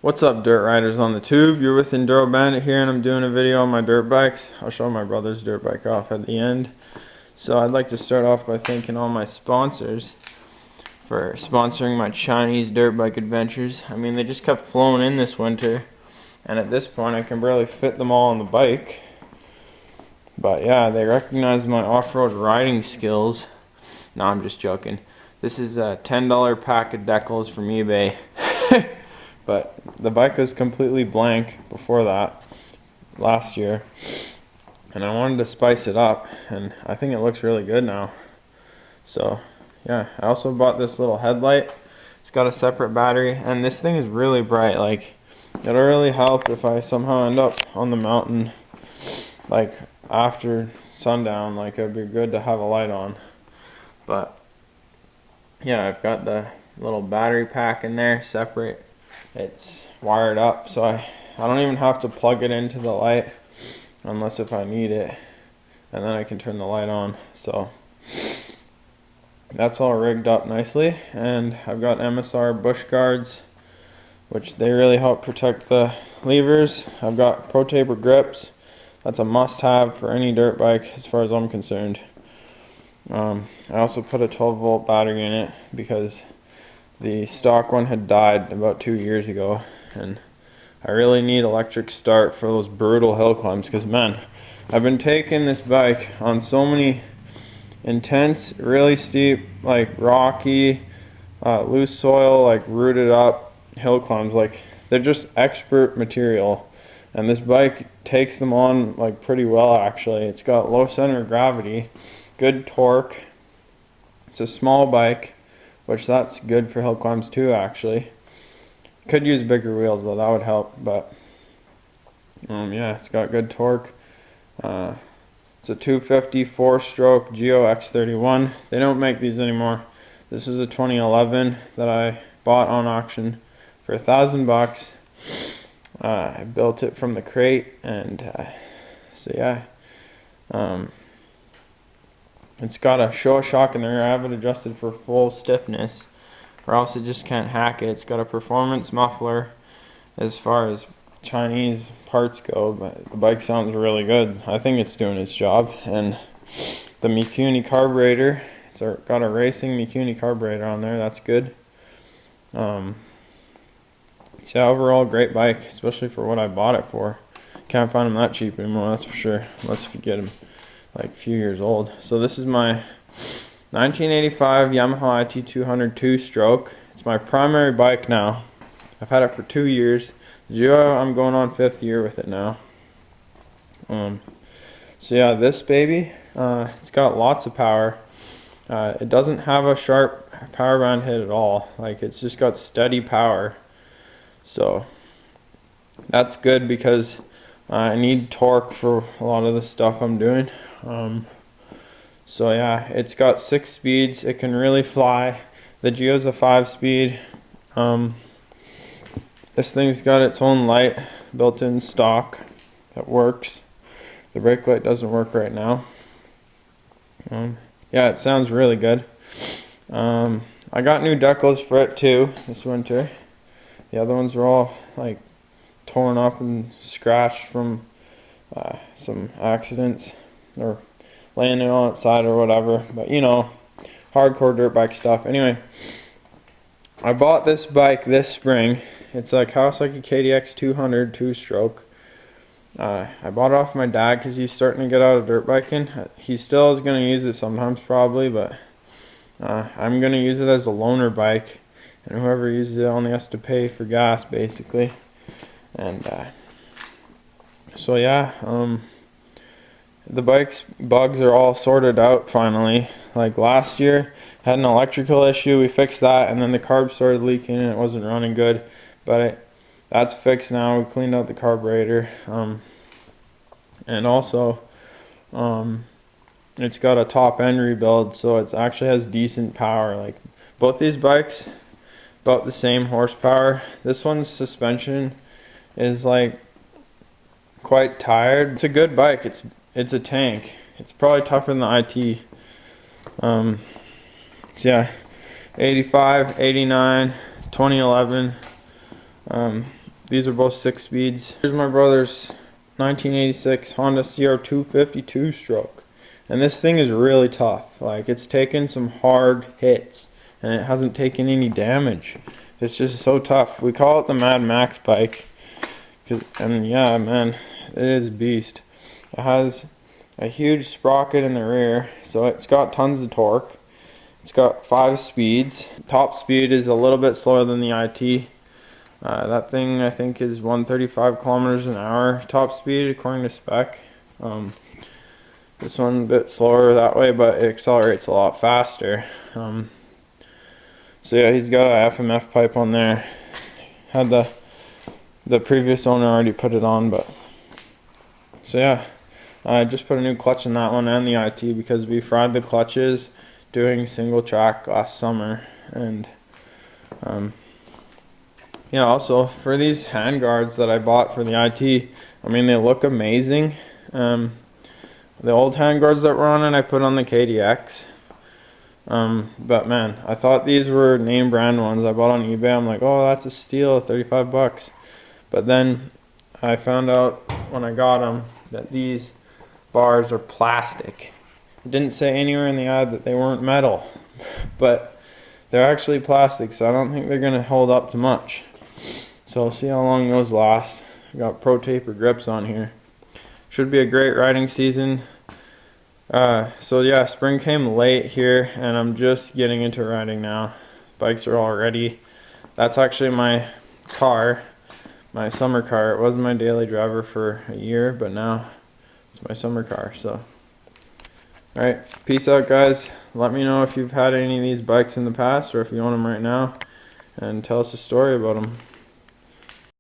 What's up, dirt riders on the tube? You're with Enduro Bandit here, and I'm doing a video on my dirt bikes. I'll show my brother's dirt bike off at the end. So I'd like to start off by thanking all my sponsors for sponsoring my Chinese dirt bike adventures. I mean, they just kept flowing in this winter, and at this point I can barely fit them all on the bike. But yeah, they recognize my off-road riding skills. No, I'm just joking. This is a $10 pack of decals from eBay. But the bike was completely blank before that, last year, and I wanted to spice it up, and I think it looks really good now. So yeah, I also bought this little headlight. It's got a separate battery, and this thing is really bright. Like, it'll really help if I somehow end up on the mountain like after sundown. Like, it'd be good to have a light on. But yeah, I've got the little battery pack in there separate. It's wired up, so I don't even have to plug it into the light unless if I need it, and then I can turn the light on. So that's all rigged up nicely, and I've got MSR bush guards, which they really help protect the levers. I've got Pro Taper grips. That's a must-have for any dirt bike as far as I'm concerned. I also put a 12-volt battery in it because the stock one had died about 2 years ago, and I really need electric start for those brutal hill climbs, because man, I've been taking this bike on so many intense, really steep, like rocky, loose soil, like rooted up hill climbs. Like, they're just expert material, and this bike takes them on like pretty well actually. It's got low center of gravity, good torque. It's a small bike, which that's good for hill climbs too actually. Could use bigger wheels though, that would help. But yeah, it's got good torque. It's a 250 4-stroke Gio X31. They don't make these anymore. This is a 2011 that I bought on auction for $1,000. I built it from the crate, and so yeah. It's got a show shock in there. I have it adjusted for full stiffness, or else it just can't hack it. It's got a performance muffler as far as Chinese parts go, but the bike sounds really good. I think it's doing its job. And the Mikuni carburetor, it's got a racing Mikuni carburetor on there. That's good. So overall, great bike, especially for what I bought it for. Can't find them that cheap anymore, that's for sure, unless if you get them like a few years old. So this is my 1985 Yamaha IT200 2-stroke. It's my primary bike now. I've had it for 2 years. I'm going on 5th year with it now. So yeah, this baby, it's got lots of power. It doesn't have a sharp power band hit at all. Like, it's just got steady power. So that's good because I need torque for a lot of the stuff I'm doing. So yeah, it's got 6 speeds. It can really fly. The Gio's a 5-speed. This thing's got its own light built-in stock that works. The brake light doesn't work right now. Yeah, it sounds really good. I got new decals for it too this winter. The other ones were all like torn up and scratched from some accidents or landing on its side or whatever. But you know, hardcore dirt bike stuff. Anyway, I bought this bike this spring. It's a Kawasaki KDX200 2-stroke. I bought it off my dad because he's starting to get out of dirt biking. He still is going to use it sometimes probably, but I'm going to use it as a loaner bike, and whoever uses it only has to pay for gas basically. And so yeah, the bike's bugs are all sorted out finally. Like, last year had an electrical issue, we fixed that, and then the carb started leaking and it wasn't running good, but that's fixed now. We cleaned out the carburetor, and also it's got a top end rebuild, so it actually has decent power. Like, both these bikes about the same horsepower. This one's suspension is like quite tired. It's a good bike. It's a tank. It's probably tougher than the IT. So yeah, 85, 89, 2011. These are both 6 speeds. Here's my brother's 1986 Honda CR250 2-stroke. And this thing is really tough. Like, it's taken some hard hits and it hasn't taken any damage. It's just so tough. We call it the Mad Max bike. And yeah, man, it is a beast. It has a huge sprocket in the rear, so it's got tons of torque. It's got 5 speeds. Top speed is a little bit slower than the IT. That thing I think is 135 kilometers an hour top speed according to spec. This one's a bit slower that way, but it accelerates a lot faster. So yeah, he's got a FMF pipe on there. Had the previous owner already put it on, but so yeah, I just put a new clutch in that one and the IT because we fried the clutches doing single track last summer. And yeah, also for these hand guards that I bought for the IT, I mean, they look amazing. The old hand guards that were on it I put on the KDX. But man, I thought these were name brand ones I bought on eBay. I'm like, oh, that's a steal, 35 bucks. But then I found out when I got them that these bars are plastic. It didn't say anywhere in the ad that they weren't metal, but they're actually plastic, so I don't think they're gonna hold up to much. So we'll see how long those last. I got Pro Taper grips on here. Should be a great riding season. So yeah, spring came late here and I'm just getting into riding now. Bikes are all ready. That's actually my car, my summer car. It was my daily driver for a year, but now it's my summer car. So alright, peace out guys. Let me know if you've had any of these bikes in the past or if you own them right now, and tell us a story about them.